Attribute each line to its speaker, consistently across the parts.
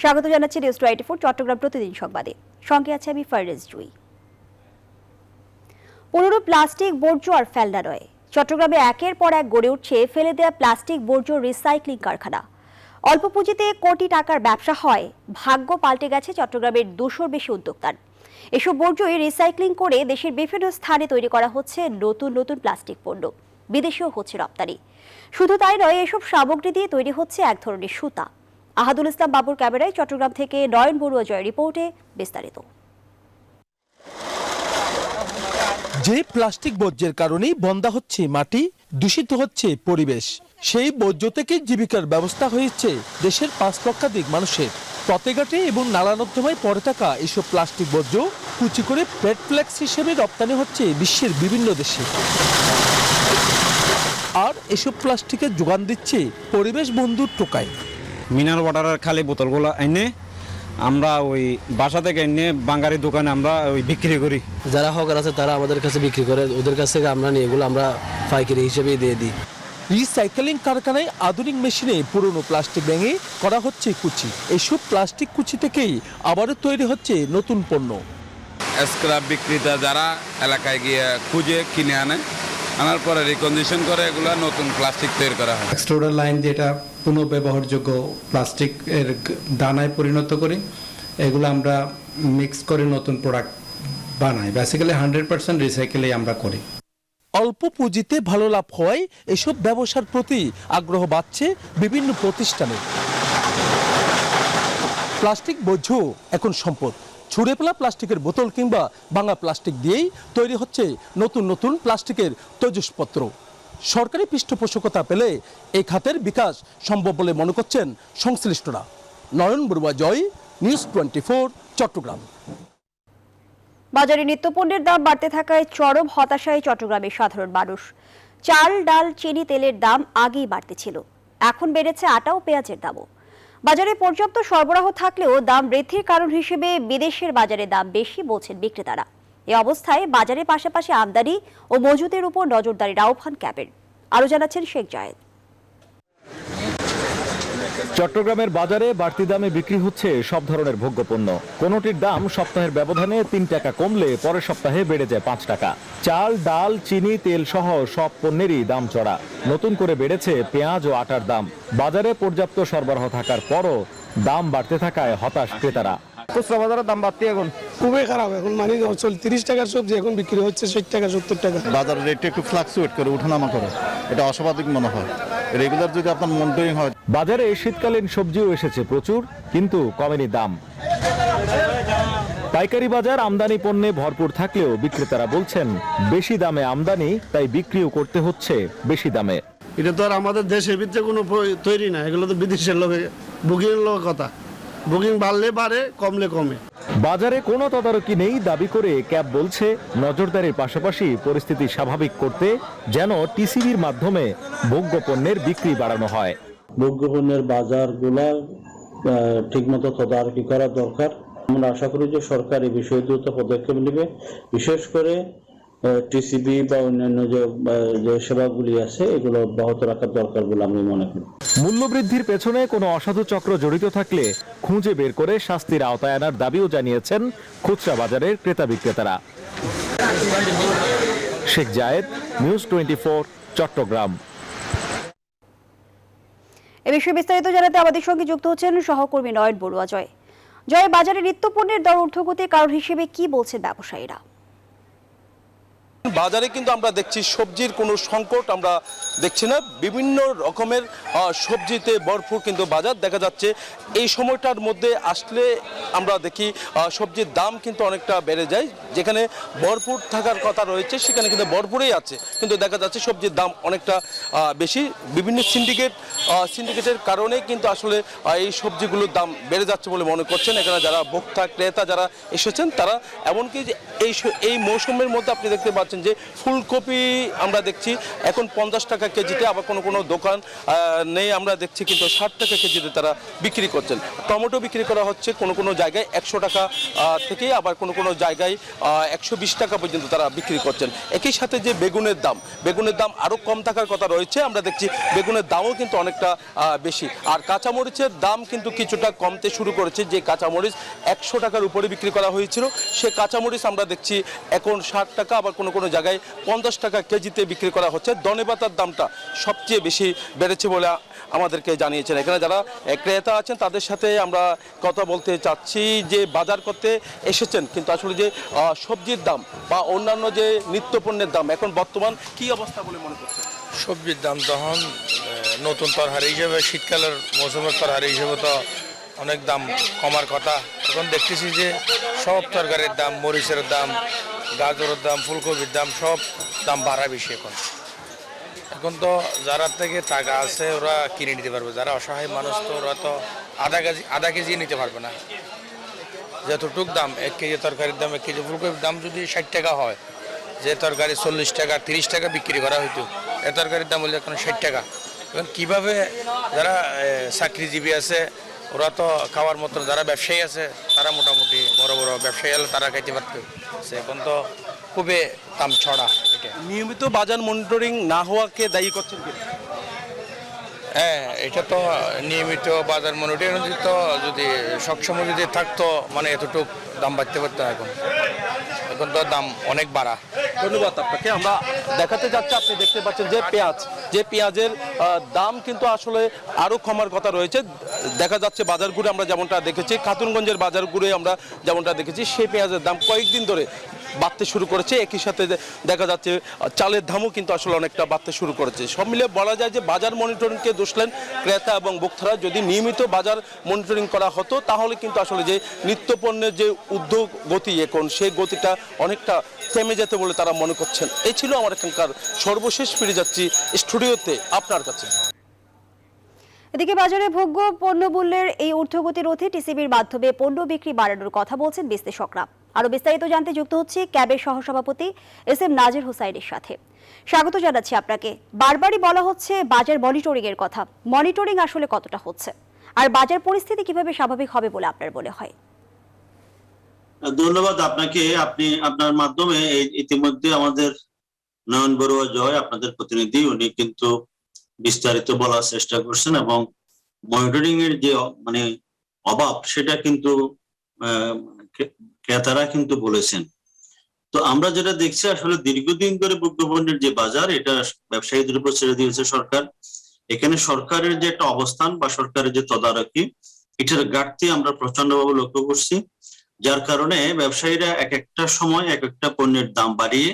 Speaker 1: স্বাগত জানাচ্ছি নিউজ 24 চট্টগ্রাম প্রতিদিন সংবাদে। সঙ্গে আছে আমি ফাররেজ জুই। পুরনো প্লাস্টিক বর্জ্য আর ফেলনা নয়, চট্টগ্রামে একের পর এক গড়ে উঠছে ফেলে দেওয়া প্লাস্টিক বর্জ্য রিসাইক্লিং কারখানা। অল্প পুঁজিতে কোটি টাকার ব্যবসা হয়, ভাগ্য পাল্টে গেছে চট্টগ্রামের 200-র বেশি উদ্যোক্তার। এসব বর্জ্যই রিসাইক্লিং করে দেশের বিভিন্ন স্থানে তৈরি করা হচ্ছে নতুন নতুন প্লাস্টিক পণ্য, বিদেশেও হচ্ছে রপ্তানি। শুধু তাই নয়, এসব সামগ্রী দিয়ে তৈরি হচ্ছে এক ধরনের সুতা। আহাদুল ইসলাম বাবুর ক্যামেরায় চট্টগ্রাম থেকে নয়ন বড়ুয়া জয়ের রিপোর্টে বিস্তারিত।
Speaker 2: যে প্লাস্টিক বর্জ্যের কারণেই বন্ধা হচ্ছে মাটি, দূষিত হচ্ছে পরিবেশ, সেই বর্জ্য থেকে জীবিকার ব্যবস্থা হয়েছে দেশের 5 লক্ষাধিক মানুষের। পথেঘাটে এবং নালা নর্দমায় পড়ে থাকা এসব প্লাস্টিক বর্জ্য কুচি করে পেট ফ্লেক্স হিসেবে রপ্তানি হচ্ছে বিশ্বের বিভিন্ন দেশে। আর এসব প্লাস্টিকের যোগান দিচ্ছে পরিবেশ বন্ধুর টোকায়।
Speaker 3: মিনারেল ওয়াটারের খালি বোতলগুলো এনে আমরা ওই বাসা থেকে এনে বাঙালি দোকানে আমরা ওই বিক্রি করি।
Speaker 4: যারা হকার আছে তারা আমাদের কাছে বিক্রি করে, ওদের কাছ থেকে আমরা নিয়ে এগুলো আমরা পাইকারি হিসেবে দিয়ে দিই।
Speaker 2: রিসাইকেলিং কারখানায় আধুনিক মেশিনে পুরনো প্লাস্টিক ভেঙে করা হচ্ছে কুচি। এইসব প্লাস্টিক কুচি থেকেই আবারও তৈরি হচ্ছে নতুন পণ্য।
Speaker 5: স্ক্র্যাপ বিক্রেতা যারা এলাকায় গিয়ে খুঁজে কিনে আনার পরে রিকন্ডিশন করে এগুলো নতুন প্লাস্টিক তৈরি করা হয়।
Speaker 6: এক্সট্রুডার লাইন দিয়ে এটা পুনঃব্যবহারযোগ্য প্লাস্টিকের দানায় পরিণত করি, এগুলো আমরা মিক্স করে নতুন প্রোডাক্ট বানাই। বেসিক্যালি 100% রিসাইকেলই আমরা করি।
Speaker 2: অল্প পুঁজিতে ভালো লাভ হওয়ায় এসব ব্যবসার প্রতি আগ্রহ বাড়ছে বিভিন্ন প্রতিষ্ঠানে। প্লাস্টিক বর্জ্য এখন সম্পদ। ছুঁড়ে ফেলা প্লাস্টিকের বোতল কিংবা ভাঙা প্লাস্টিক দিয়েই তৈরি হচ্ছে নতুন নতুন প্লাস্টিকের তৈজসপত্র। সরকারি পৃষ্ঠপোষকতা পেলে এই খাতের বিকাশ সম্ভব বলে মনে করছেন সংশ্লিষ্টরা। নয়ন বড়ুয়া জয়, নিউজ 24 চট্টগ্রাম।
Speaker 1: বাজারে নিত্যপণ্যের দাম বাড়তে থাকায় চরম হতাশায় চট্টগ্রামের সাধারণ মানুষ। চাল, ডাল, চিনি, তেলের দাম আগেই বাড়তে ছিল, এখন বেড়েছে আটা ও পেঁয়াজের দামও। বাজারে পর্যাপ্ত সরবরাহ থাকলেও দাম বৃদ্ধির কারণ হিসেবে বিদেশের বাজারে দাম বেশি বলছেন বিক্রেতারা। এই অবস্থায় বাজারের পাশাপাশি আমদানি ও মজুদের উপর নজরদারির আহ্বান ক্যাবের। আরও জানাচ্ছেন শেখ জায়েদ।
Speaker 7: চট্টগ্রামের বাজারে বাড়তি দামে বিক্রি হচ্ছে সব ধরনের ভোগ্যপণ্য। কোনোটির দাম সপ্তাহের ব্যবধানে 3 টাকা কমলে পরের সপ্তাহে বেড়ে যায় 5 টাকা। চাল, ডাল, চিনি, তেল সহ সব পণ্যেরই দাম চড়া। নতুন করে বেড়েছে পেঁয়াজ ও আটার দাম। বাজারে পর্যাপ্ত সরবরাহ থাকার পরও দাম বাড়তে থাকায় হতাশ ক্রেতারা।
Speaker 8: খুচরা বাজারের দাম বাড়তে এখন খুবই খারাপ। এখন মানে 30 টাকার সবজি এখন বিক্রি হচ্ছে 60 টাকা 70 টাকা।
Speaker 9: বাজারের রেটটা একটু ফ্লাকচুয়েট করে, ওঠানামা করে, এটা অস্বাভাবিক মনে হয়। রেগুলার যদি আপনার মনিটরিং হয়।
Speaker 7: বাজারে শীতকালীন সবজিও এসেছে প্রচুর, কিন্তু কমেনি দাম। পাইকারি বাজার আমদানি পণ্যে ভরপুর থাকলেও বিক্রেতারা বলছেন বেশি দামে আমদানি, তাই বিক্রিও করতে হচ্ছে বেশি দামে।
Speaker 8: এটা তো আর আমাদের দেশের ভিতরে কোনো তৈরি না, এগুলো তো বিদেশের লোকে বুকিং লোক কথা। বুকিং বাড়লে বাড়ে, কমলে কমে।
Speaker 7: বাজারে কোনো তদারকি নেই দাবি করে ক্যাব বলছে নজরদারির পাশাপাশি পরিস্থিতি স্বাভাবিক করতে যেন টিসিবির মাধ্যমে ভোগ্যপণ্যের বিক্রি বাড়ানো হয়।
Speaker 10: ভোগ্যপণ্যের বাজারগুলা ঠিকমতো তদারকি করা দরকার। আমরা আশা করি যে সরকার এই বিষয়ে দ্রুত পদক্ষেপ নেবে, বিশেষ করে টিসিবি বা অন্যান্য যে সেবাগুলি আছে এগুলো অব্যাহত রাখার দরকার বলে আমি মনে করি।
Speaker 7: মূল্যবৃদ্ধির পেছনে কোনো অসাধু চক্র জড়িত থাকলে খুঁজে বের করে শাস্তির আওতায় আনার দাবিও জানিয়েছেন খুচরা বাজারের ক্রেতা বিক্রেতারা। শেখ জায়েদ, নিউজ 24 চট্টগ্রাম।
Speaker 1: এ বিষয়ে বিস্তারিত জানাতে আমাদের সঙ্গে যুক্ত হচ্ছেন সহকর্মী নয়ন বড়ুয়া জয়। জয়, বাজারে নিত্যপণ্যের দর ঊর্ধ্বগতির কারণ হিসেবে কি বলছেন ব্যবসায়ীরা?
Speaker 2: বাজারে কিন্তু আমরা দেখছি সবজির কোনো সংকট আমরা দেখছি না। বিভিন্ন রকমের সবজিতে ভরপুর কিন্তু বাজার দেখা যাচ্ছে। এই সময়টার মধ্যে আসলে আমরা দেখি সবজির দাম কিন্তু অনেকটা বেড়ে যায়। যেখানে ভরপুর থাকার কথা রয়েছে সেখানে কিন্তু ভরপুরেই আছে, কিন্তু দেখা যাচ্ছে সবজির দাম অনেকটা বেশি। বিভিন্ন সিন্ডিকেটের কারণে কিন্তু আসলে এই সবজিগুলোর দাম বেড়ে যাচ্ছে বলে মনে করছেন এখানে যারা ভোক্তা ক্রেতা যারা এসেছেন তারা। এমনকি এই মৌসুমের মধ্যে আপনি দেখতে পাচ্ছেন পাচ্ছেন যে ফুলকপি আমরা দেখছি এখন 50 টাকা কেজিতে, আবার কোনো কোনো দোকান নেই আমরা দেখছি কিন্তু 60 টাকা কেজিতে তারা বিক্রি করছেন। টমেটো বিক্রি করা হচ্ছে কোনো কোনো জায়গায় 100 টাকা থেকে, আবার কোনো কোনো জায়গায় 120 টাকা পর্যন্ত তারা বিক্রি করছেন। একই সাথে যে বেগুনের দাম আরও কম থাকার কথা রয়েছে, আমরা দেখছি বেগুনের দামও কিন্তু অনেকটা বেশি। আর কাঁচামরিচের দাম কিন্তু কিছুটা কমতে শুরু করেছে। যে কাঁচামরিচ 100 টাকার উপরে বিক্রি করা হয়েছিল, সে কাঁচামরিচ আমরা দেখছি এখন 60 টাকা, আবার কোনো কোনো জায়গায় 50 টাকা কেজিতে বিক্রি করা হচ্ছে। ধনেপাতার দামটা সবচেয়ে বেশি বেড়েছে বলে আমাদেরকে জানিয়েছেন। এখানে যারা ক্রেতা আছেন তাদের সাথে আমরা কথা বলতে চাচ্ছি, যে বাজার করতে এসেছেন কিন্তু আসলে যে সবজির দাম বা অন্যান্য যে নিত্যপণ্যের দাম এখন বর্তমান কি অবস্থা বলে মনে করছেন?
Speaker 11: সবজির দাম তখন নতুন তরকারি হিসেবে, শীতকালের মৌসুমের তরকারি হিসেবে তো অনেক দাম কমার কথা। এখন দেখতেছি যে সব তরকারির দাম, মরিচের দাম, গাজরের দাম, ফুলকপির দাম, সব দাম বাড়া বেশি এখন তো যারা থেকে টাকা আছে ওরা কিনে নিতে পারবে, যারা অসহায় মানুষ তো ওরা তো আধা কেজি নিতে পারবে না। যতটুক দাম 1 কেজি তরকারির দাম, 1 কেজি ফুলকপির দাম যদি 60 টাকা হয়, যে তরকারি 40 টাকা 30 টাকা বিক্রি করা হইতো, এ তরকারির দাম হলে এখন 60 টাকা। এখন কীভাবে যারা চাকরিজীবী আছে ওরা তো খাওয়ার মতো, যারা ব্যবসায়ী আছে তারা মোটামুটি বড় বড় ব্যবসায়ী হলে তারা খাইতে পারত। এখন তো খুবই দাম ছড়া। এটা
Speaker 2: নিয়মিত বাজার মনিটরিং না হওয়াকে দায়ী করছেন কি?
Speaker 11: হ্যাঁ, এটা তো নিয়মিত বাজার মনিটরিং তো যদি সবসময় যদি থাকতো, মানে এতটুকু দাম বাড়তে পারতো। এখন তো দাম অনেক বাড়া।
Speaker 2: ধন্যবাদ আপনাকে। আমরা দেখাতে যাচ্ছি, আপনি দেখতে পাচ্ছেন যে পেঁয়াজের দাম কিন্তু আসলে আরও কমার কথা রয়েছে। দেখা যাচ্ছে বাজার ঘুরে আমরা যেমনটা দেখেছি, খাতুনগঞ্জের বাজার ঘুরে আমরা যেমনটা দেখেছি, সেই পেঁয়াজের দাম কয়েকদিন ধরে বাড়তে শুরু করেছে। একই সাথে দেখা যাচ্ছে চালের দামও কিন্তু আসলে অনেকটা বাড়তে শুরু করেছে। সব মিলে বলা যায় যে বাজার মনিটরিংকে দোষলেন ক্রেতা এবং ভোক্তারা। যদি নিয়মিত বাজার মনিটরিং করা হতো তাহলে কিন্তু আসলে যে নিত্যপণ্যের যে উদ্যোগ গতি এখন, সেই গতিটা অনেকটা থেমে যেতে বলে তারা মনে করছেন। এই ছিল আমার এখানকার সর্বশেষ। ফিরে যাচ্ছি স্টুডিওতে আপনার কাছে।
Speaker 1: এদিকে বাজারে ভোগ্য পণ্যমূল্যের এই ঊর্ধ্বগতি রোধে টিসিবির মাধ্যমে পণ্য বিক্রি বাড়ানোর কথা বলছেন বিশ্লেষকরা। আরো বিস্তারিত জানতে যুক্ত হচ্ছে ক্যাবের সহসভাপতি SM নাজির হোসাইনের সাথে। স্বাগত জানাচ্ছি আপনাকে। বারবারই বলা হচ্ছে বাজার মনিটরিং এর কথা, মনিটরিং আসলে কতটা হচ্ছে, আর বাজার পরিস্থিতি কিভাবে স্বাভাবিক হবে বলে আপনার মনে হয়?
Speaker 10: ধন্যবাদ আপনাকে। আপনি আপনার মাধ্যমে ইতিমধ্যে আমাদের নয়ন বড়ুয়া জয়, আপনাদের প্রতিনিধি, উনি কিন্তু বিস্তারিত বলার চেষ্টা করছেন এবং মনিটরিং এর যে মানে অভাব সেটা কিন্তু ক্রেতারা কিন্তু বলেছেন। তো আমরা যেটা দেখছি আসলে দীর্ঘদিন ধরে ভোগ্যপণ্যের যে বাজার, এটা ব্যবসায়ীদের উপর ছেড়ে দিয়েছে সরকার। এখানে সরকারের যে একটা অবস্থান বা সরকারের যে তদারকি, এটার ঘাটতি আমরা প্রচন্ডভাবে লক্ষ্য করছি। যার কারণে ব্যবসায়ীরা এক একটা সময় এক একটা পণ্যের দাম বাড়িয়ে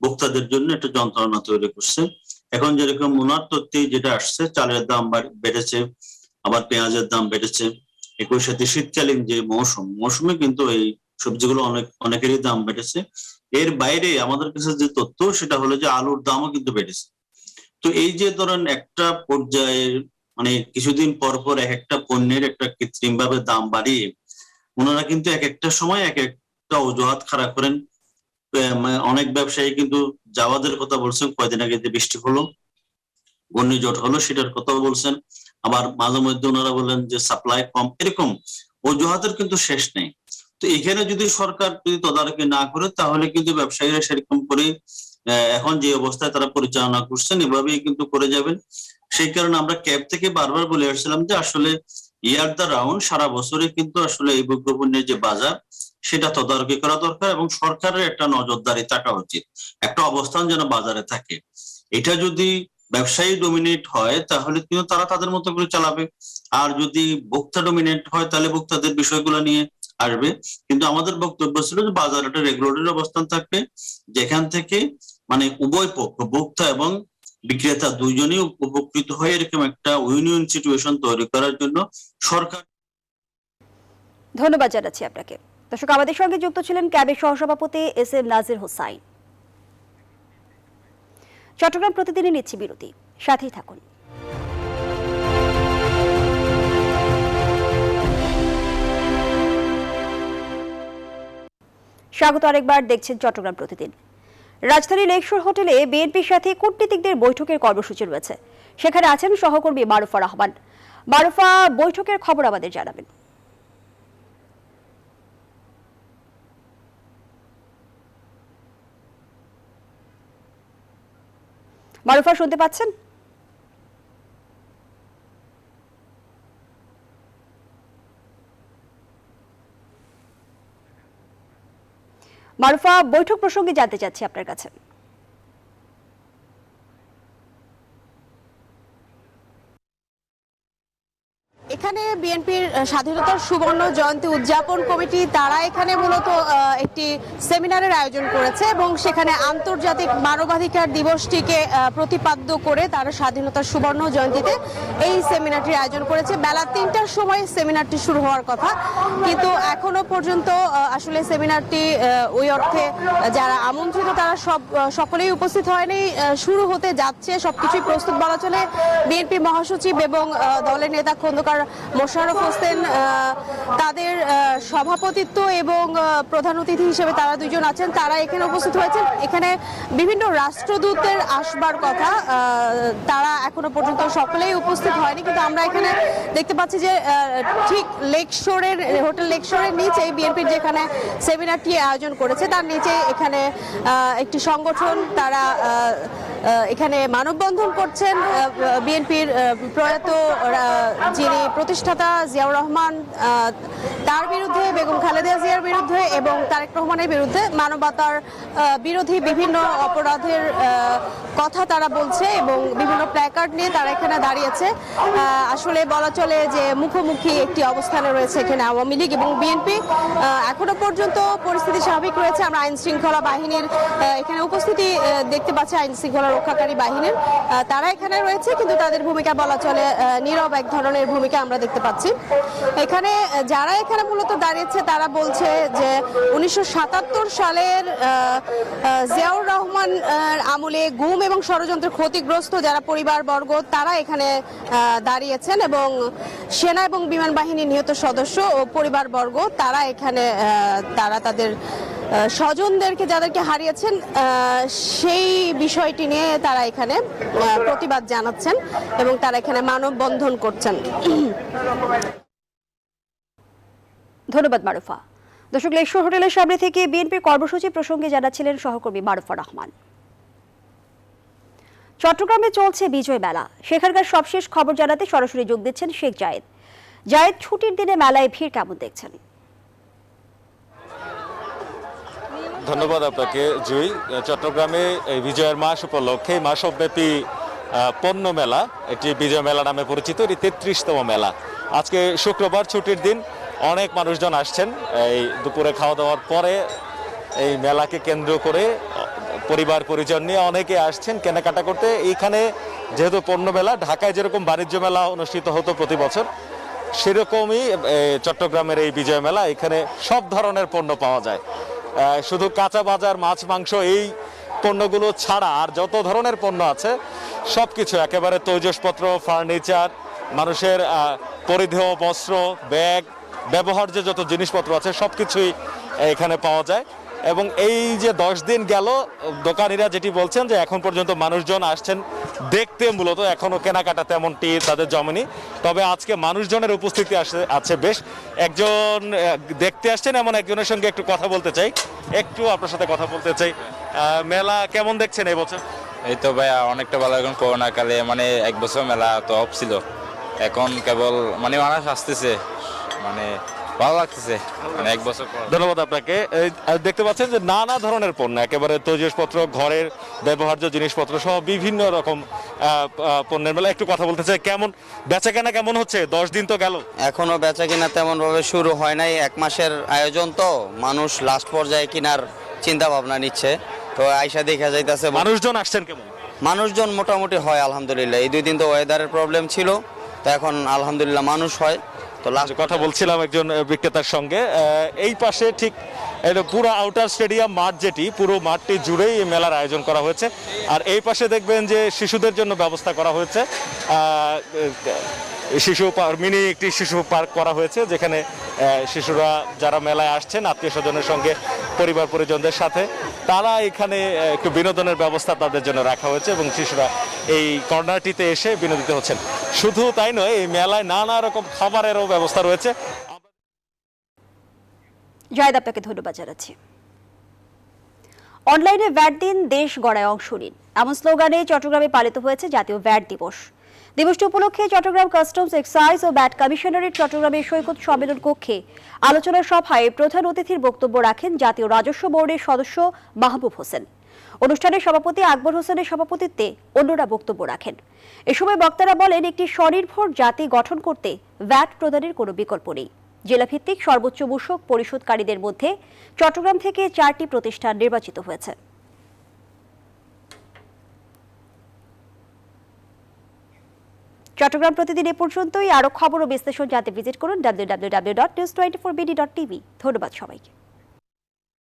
Speaker 10: ভোক্তাদের জন্য একটা যন্ত্রণা তৈরি করছে। এখন যেরকম মুনার তথ্যে যেটা আসছে, চালের দাম বেড়েছে, আবার পেঁয়াজের দাম বেড়েছে। একই সাথে শীতকালীন যে মৌসুমে কিন্তু এই সবজিগুলো অনেকেরই দাম বেড়েছে। এর বাইরে আমাদের কাছে যে তথ্য সেটা হলো যে আলুর দামও কিন্তু বেড়েছে। তো এই যে ধরেন একটা পর্যায়ে মানে কিছুদিন পর পর এক একটা পণ্যের একটা কৃত্রিম ভাবে দাম বাড়িয়ে ওনারা কিন্তু এক একটা সময় এক একটা অজুহাত খাড়া করেন। অনেক ব্যবসায়ী কিন্তু জাওয়াদের কথা বলছেন, কয়দিন আগে যে বৃষ্টি হলো, ঘূর্ণিঝড় হলো, সেটার কথা বলছেন। আবার মাঝে মধ্যে ওনারা বললেন যে সাপ্লাই কম, এরকম অজুহাতের কিন্তু শেষ নেই। তো এখানে যদি সরকার যদি তদারকি না করে তাহলে কিন্তু ব্যবসায়ীরা সেরকম করে এখন যে অবস্থায় তারা পরিচালনা করছেন এভাবেই কিন্তু করে যাবেন। সেই কারণে আমরা ক্যাব থেকে বারবার বলে আসছিলাম যে আসলে ইয়ার দ্য রাউন্ড সারা বছরে কিন্তু আসলে এই ভোগ্যপণ্যের যে বাজার সেটা তদারকি করা দরকার এবং সরকারের একটা নজরদারি থাকা উচিত, একটা অবস্থান যেন বাজারে থাকে। এটা যদি ব্যবসায়ী ডোমিনেট হয় তাহলে কিন্তু তারা তাদের মতো করে চালাবে, আর যদি ভোক্তা ডোমিনেট হয় তাহলে ভোক্তাদের বিষয়গুলো নিয়ে আসবে। কিন্তু আমাদের বক্তব্য ছিল যে বাজার একটা রেগুলেটরি অবস্থান থাকবে, যেখান থেকে মানে উভয় পক্ষ ভোক্তা এবং বিক্রেতা দুইজনই উপকৃত হয়, এরকম একটা উইন-উইন সিচুয়েশন তৈরি করার জন্য সরকার।
Speaker 1: ধন্যবাদ জানাচ্ছি আপনাকে। দর্শক, আমাদের সঙ্গে যুক্ত ছিলেন ক্যাবের সহসভাপতি SM নাজির হোসাইন। চট্টগ্রাম প্রতিদিনই নিচ্ছি বিরতি, সাথেই থাকুন। স্বাগত আরেকবার, দেখছেন চট্টগ্রাম প্রতিদিন। রাজধানী লেকশোর হোটেলে বিএনপির সাথে কূটনীতিকদের বৈঠকের কর্মসূচি রয়েছে। সেখানে আছেন সহকর্মী মারুফা রহমান। মারুফা, বৈঠকের খবর আমাদের জানাবেন। মারুফা, শুনতে পাচ্ছেন? মারুফা, বৈঠক প্রসঙ্গে জানতে চাচ্ছি আপনার কাছে।
Speaker 12: এখানে বিএনপির স্বাধীনতার সুবর্ণ জয়ন্তী উদযাপন কমিটি তারা এখানে মূলত একটি সেমিনারের আয়োজন করেছে এবং সেখানে আন্তর্জাতিক মানবাধিকার দিবসটিকে প্রতিপাদ্য করে তারা স্বাধীনতার সুবর্ণ জয়ন্তীতে এই সেমিনারটির আয়োজন করেছে। বেলা ৩টার সময় সেমিনারটি শুরু হওয়ার কথা, কিন্তু এখনো পর্যন্ত আসলে সেমিনারটি ওই অর্থে যারা আমন্ত্রিত তারা সকলেই উপস্থিত হয়নি। শুরু হতে যাচ্ছে, সবকিছুই প্রস্তুত বলা চলে। বিএনপি মহাসচিব এবং দলের নেতা খন্দকার মোশাররফ হোসেন তাদের সভাপতিত্ব এবং প্রধান অতিথি হিসেবে তারা দুইজন আছেন, তারা এখানে উপস্থিত হয়েছেন। এখানে বিভিন্ন রাষ্ট্রদূতের আসবার কথা, তারা এখনো পর্যন্ত সকলেই উপস্থিত হয়নি, কিন্তু আমরা এখানে দেখতে পাচ্ছি যে ঠিক লেকশোরের হোটেল লেকশোরের নিচেই বিএনপির যেখানে সেমিনারটি আয়োজন করেছে তার নিচে এখানে একটি সংগঠন তারা এখানে মানববন্ধন করছেন। বিএনপির প্রয়াত যিনি প্রতিষ্ঠাতা জিয়াউর রহমান তার বিরুদ্ধে, বেগম খালেদা জিয়ার বিরুদ্ধে এবং তারেক রহমানের বিরুদ্ধে মানবতার বিরোধী বিভিন্ন অপরাধের কথা তারা বলছে এবং বিভিন্ন প্ল্যাকার্ড নিয়ে তারা এখানে দাঁড়িয়েছে। আসলে বলা চলে যে মুখোমুখি একটি অবস্থানে রয়েছে এখানে আওয়ামী লীগ এবং বিএনপি। এখনো পর্যন্ত পরিস্থিতি স্বাভাবিক রয়েছে। আমরা আইন শৃঙ্খলা বাহিনীর এখানে উপস্থিতি দেখতে পাচ্ছি, আইন শৃঙ্খলা রক্ষাকারী বাহিনীর তারা এখানে রয়েছে, কিন্তু তাদের ভূমিকা বলা চলে নীরব এক ধরনের ভূমিকা আমরা দেখতে পাচ্ছি। এখানে যারা এখানে মূলত দাঁড়িয়েছে তারা বলছে যে 1977 সালের জিয়াউর রহমান আমলে গুম এবং ষড়যন্ত্রের ক্ষতিগ্রস্ত যারা পরিবারবর্গ তারা এখানে দাঁড়িয়েছেন এবং সেনা এবং বিমান বাহিনীর নিহত সদস্য ও পরিবারবর্গ তারা এখানে তারা তাদের স্বজনদেরকে যাদেরকে হারিয়েছেন সেই বিষয়টি নিয়ে তারা এখানে প্রতিবাদ জানাচ্ছেন এবং তারা এখানে মানববন্ধন করছেন।
Speaker 1: ধন্যবাদ মারুফা। দর্শক, লেকশোর হোটেলের সামনে থেকে বিএনপির কর্মসূচি প্রসঙ্গে জানাচ্ছিলেন সহকর্মী মারুফা রহমান। চট্টগ্রামে চলছে বিজয় মেলা, সেখানকার সবশেষ খবর জানাতে সরাসরি যোগ দিচ্ছেন শেখ জায়েদ। জায়েদ, ছুটির দিনে মেলায় ভিড় কেমন দেখছেন?
Speaker 13: ধন্যবাদ আপনাকে জুই। চট্টগ্রামে এই বিজয়ের মাস উপলক্ষে মাসব্যাপী পণ্য মেলা, এটি বিজয় মেলা নামে পরিচিত, এটি 33তম মেলা। আজকে শুক্রবার, ছুটির দিন, অনেক মানুষজন আসছেন। এই দুপুরে খাওয়া দাওয়ার পরে এই মেলাকে কেন্দ্র করে পরিবার পরিজন নিয়ে অনেকে আসছেন কেনাকাটা করতে। এইখানে যেহেতু পণ্য মেলা, ঢাকায় যেরকম বাণিজ্য মেলা অনুষ্ঠিত হতো প্রতি বছর, সেরকমই চট্টগ্রামের এই বিজয় মেলা। এখানে সব ধরনের পণ্য পাওয়া যায়, শুধু কাঁচা বাজার, মাছ মাংস এই পণ্যগুলো ছাড়া আর যত ধরনের পণ্য আছে সব কিছু, একেবারে তৈজসপত্র, ফার্নিচার, মানুষের পরিধেয় বস্ত্র, ব্যাগ, ব্যবহার্য যত জিনিসপত্র আছে সব কিছুই এখানে পাওয়া যায়। এবং এই যে 10 দিন গেল, দোকানিরা যেটি বলছেন যে এখন পর্যন্ত মানুষজন আসছেন দেখতে, মূলত এখনো কেনাকাটা তেমনটি তাদের জমেনি। তবে আজকে মানুষজনের উপস্থিতি আছে বেশ। একজন দেখতে আসছেন, এমন একজনের সঙ্গে একটু কথা বলতে চাই, একটু আপনার সাথে কথা বলতে চাই। মেলা কেমন দেখছেন এই বছর?
Speaker 14: এই তো ভাইয়া অনেকটা ভালো। এখন করোনা কালে মানে 1 বছর মেলা তো অফ ছিল, এখন কেবল মানে মানুষ আসতেছে, মানে ভালো লাগতেছে মানে 1 বছর পর।
Speaker 13: ধন্যবাদ আপনাকে। দেখতে পাচ্ছেন যে নানা ধরনের পণ্য, একেবারে তৈজসপত্র, ঘরের ব্যবহার্য জিনিসপত্র সহ বিভিন্ন রকম পণ্যের মেলা। একটু কথা বলতে চাই, কেমন বেচা কেনা কেমন হচ্ছে? 10 দিন তো গেল,
Speaker 15: এখনো বেচা কেনা তেমন ভাবে শুরু হয় নাই। 1 মাসের আয়োজন তো, মানুষ লাস্ট পর্যায়ে কেনার চিন্তা ভাবনা নিচ্ছে। তো আইসা দেখা যাইতেছে
Speaker 13: মানুষজন আসছেন কেমন?
Speaker 15: মানুষজন মোটামুটি হয় আলহামদুলিল্লাহ। এই 2 দিন তো ওয়েদারের প্রবলেম ছিল, তো এখন আলহামদুলিল্লাহ মানুষ হয়। তো
Speaker 13: কথা বলছিলাম একজন বিক্রেতার সঙ্গে। এই পাশে ঠিক পুরো আউটার স্টেডিয়াম মাঠ, যেটি পুরো মাঠটি জুড়েই এই মেলার আয়োজন করা হয়েছে। আর এই পাশে দেখবেন যে শিশুদের জন্য ব্যবস্থা করা হয়েছে। শিশু পার্ক, মিনি একটি শিশু পার্ক করা হয়েছে, যেখানে শিশুরা যারা মেলায় আসছেন আত্মীয় স্বজনের সঙ্গে, পরিবার পরিজনদের সাথে, তারা এখানে একটু বিনোদনের ব্যবস্থা তাদের জন্য রাখা হয়েছে এবং শিশুরা এই কর্নারটিতে এসে বিনোদিত হচ্ছেন। শুধু তাই নয়, এই মেলায় নানা রকম খাবারেরও ব্যবস্থা রয়েছে।
Speaker 1: জয়দ, আপনাকে ধন্যবাদ জানাচ্ছি। অনলাইনে ভ্যাট দিন, দেশ গড়ায় অংশ নিন, এমন স্লোগানে চট্টগ্রামে পালিত হয়েছে জাতীয় ভ্যাট দিবস। দিবসটি উপলক্ষে চট্টগ্রাম কাস্টমস, এক্সাইজ ও ভ্যাট কমিশনারের চট্টগ্রামের সৈকত সম্মেলন কক্ষে আলোচনা সভায় প্রধান অতিথির বক্তব্য রাখেন জাতীয় রাজস্ব বোর্ডের সদস্য মাহবুব হোসেন। অনুষ্ঠানের সভাপতি আকবর হোসেনের সভাপতিত্বে অন্যরা বক্তব্য রাখেন। এ সময় বক্তারা বলেন, একটি স্বনির্ভর জাতি গঠন করতে ভ্যাট প্রদানের কোনো বিকল্প নেই। জেলাভিত্তিক সর্বোচ্চ মূসক পরিশোধকারীদের মধ্যে চট্টগ্রাম থেকে 4টি প্রতিষ্ঠান নির্বাচিত হয়েছে। চট্টগ্রাম প্রতিদিন এ পর্যন্তই। আরও খবর ও বিশ্লেষণ জানতে ভিজিট করুন www.news24bd.tv। ধন্যবাদ সবাইকে।